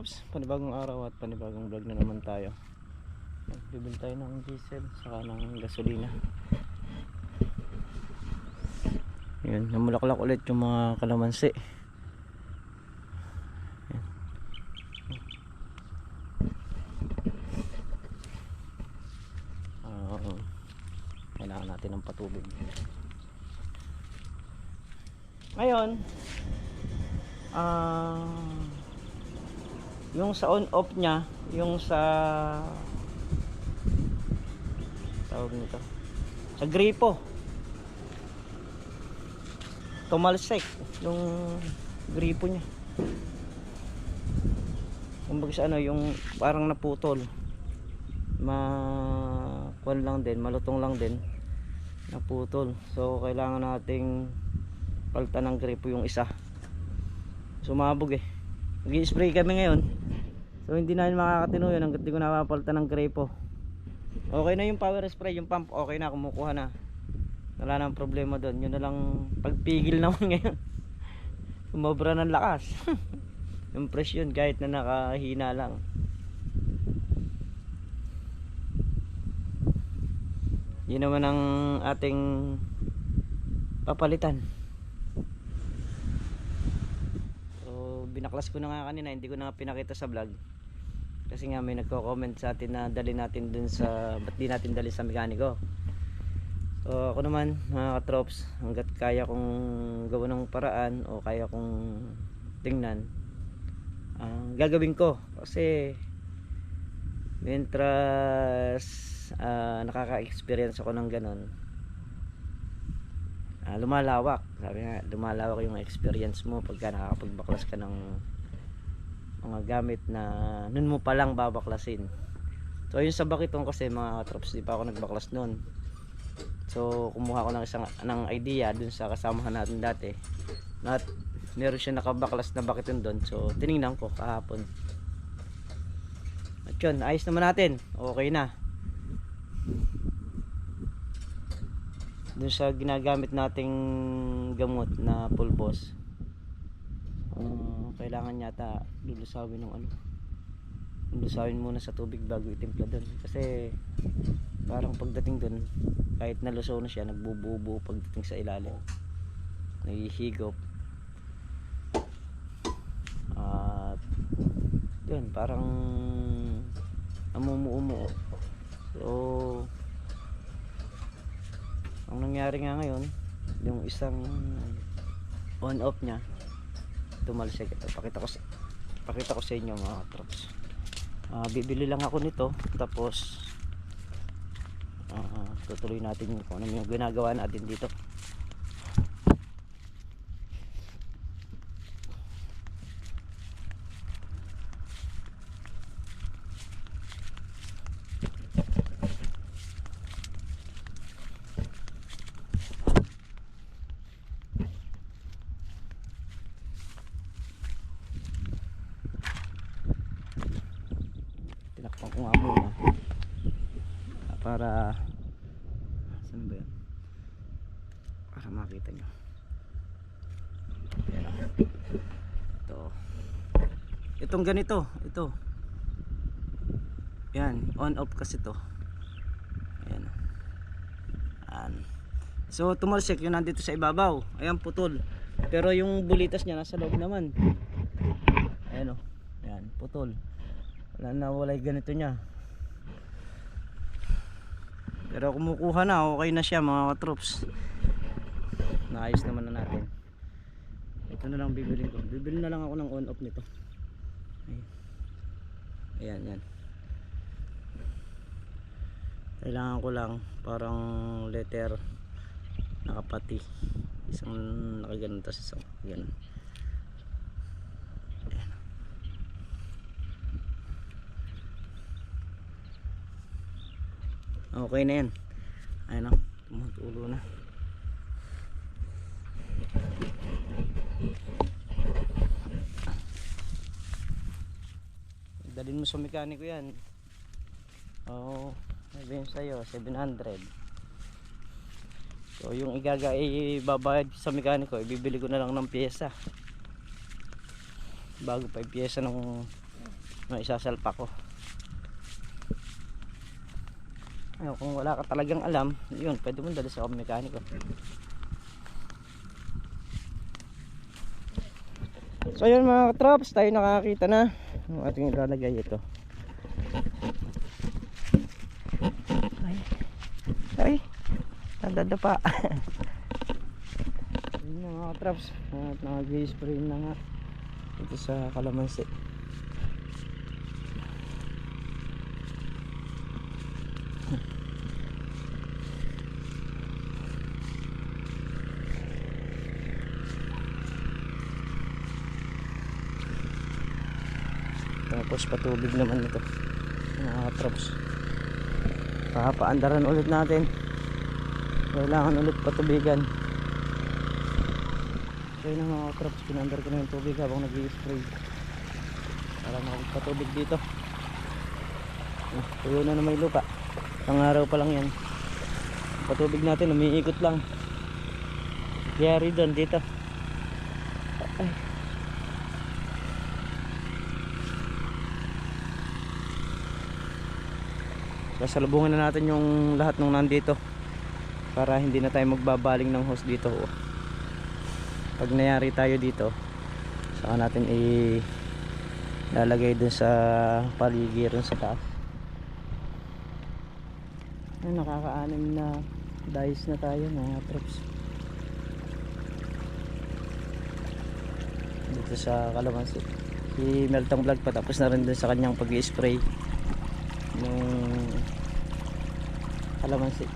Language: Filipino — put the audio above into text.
katrops, panibagong araw at panibagong vlog na naman tayo. Bibili tayo ng diesel saka ng gasolina. Yun, namulaklak ulit yung mga kalamansi. Kailangan natin ng patubig. Ngayon yung sa on off nya, yung sa tawag nito, sa gripo tumalsik yung gripo nya. Kumbaga sa ano, yung parang naputol, kuwan lang din, malutong lang din, naputol. So kailangan nating palitan ng gripo yung isa. Sumabog eh. Nag-i-spray kami ngayon. So hindi namin makakatino yun hanggat di ko napapalitan ng gripo. Okay na yung power spray, yung pump okay na, kumukuha na. Wala nang problema doon. Yun na lang pagpigil naman ngayon. Sumobra ng lakas. Yung presyon kahit na nakahina lang. Yun naman ang ating papalitan. Binaklas ko na nga kanina, hindi ko na pinakita sa vlog kasi nga may nagko-comment sa atin na dali natin dun sa, ba't di natin dali sa mekaniko. So ako naman mga katrops, hanggat kaya kong gawa ng paraan o kaya kong tingnan, gagawin ko. Kasi mientras nakaka-experience ako ng ganon, lumalawak. Sabi nga, lumalawak yung experience mo pagka nakakapagbaklas ka ng mga gamit na nun mo palang babaklasin. So yun sa bakitong, kasi mga katrops, di pa ako nagbaklas nun. So kumuha ko ng isang idea dun sa kasamahan natin dati, at meron siya nakabaklas na bakiton dun. So tinignan ko kahapon, at yun, ayos naman natin, okay na. Dun sa ginagamit nating gamot na pulbos, kailangan yata lulusawin ng lulusawin muna sa tubig bago itimpla dun, kasi parang pagdating dun, kahit nalusaw na siya, nagbububo pagdating sa ilalim, nahihigop. At yun, parang amumuumo. So ang nangyari nga ngayon, yung isang on off nya tumalsik. Ito, pakita ko sa inyo mga katrops. Bibili lang ako nito, tapos tutuloy natin kung ano yung ginagawa natin dito. Tinakpan ko nga muna para, saan ba yan, para makita nyo. Ayan, ito, itong ganito, ito yan, on off kasi to. Ayan. So tumalsik yun, nandito sa ibabaw, ayan, putol, pero yung bulitas nya nasa loob naman. Ayan o, ayan, putol, nawala yung ganito nya, pero kumukuha na, okay na siya mga katrops. Naayos naman na natin. Ito na lang bibili ko, bibili na lang ako ng on off nito. Ayan, yan, kailangan ko lang parang letter nakapati, isang nakaganon, tas isang ganon. Okay na yan. Ayun o, tumutulo na. Dalhin mo sa mekaniko yan. Oo, sabihin sa'yo 700. So yung ibabayad sa mekaniko, ibibili ko na lang ng pyesa, bago pa yung pyesa ng no, isasalpak ko. Ayun, kung wala ka talagang alam, yun, pwede mo dali sa mekaniko. So yun mga katrops, tayo nakakita na ang ating ilalagay ito. Ay, nadadapa. Yun na mga katrops, at nag-spray na nga ito sa kalamansi. Tapos patubig naman ito mga katrops. Papaandaran ulit natin, kailangan ulit patubigan. So yun ang mga katrops, pinandar ko na yung tubig habang nag-i-spray para makapagpatubig dito. Tuyo na na may lupa, isang araw pa lang yan. Patubig natin umiikot lang, kaya rin doon dito. Ay. Sasalubungin na natin yung lahat ng nandito para hindi na tayo magbabaling ng hose dito. Pag nayari tayo dito, saka natin ilalagay dun sa paligiran sa taas. Ay, nakaka-anim na dice na tayo mga trips dito sa kalamansi. Si Meltong Vlog pa tapos na rin dun sa kanyang pag-i-spray ng kalamansi.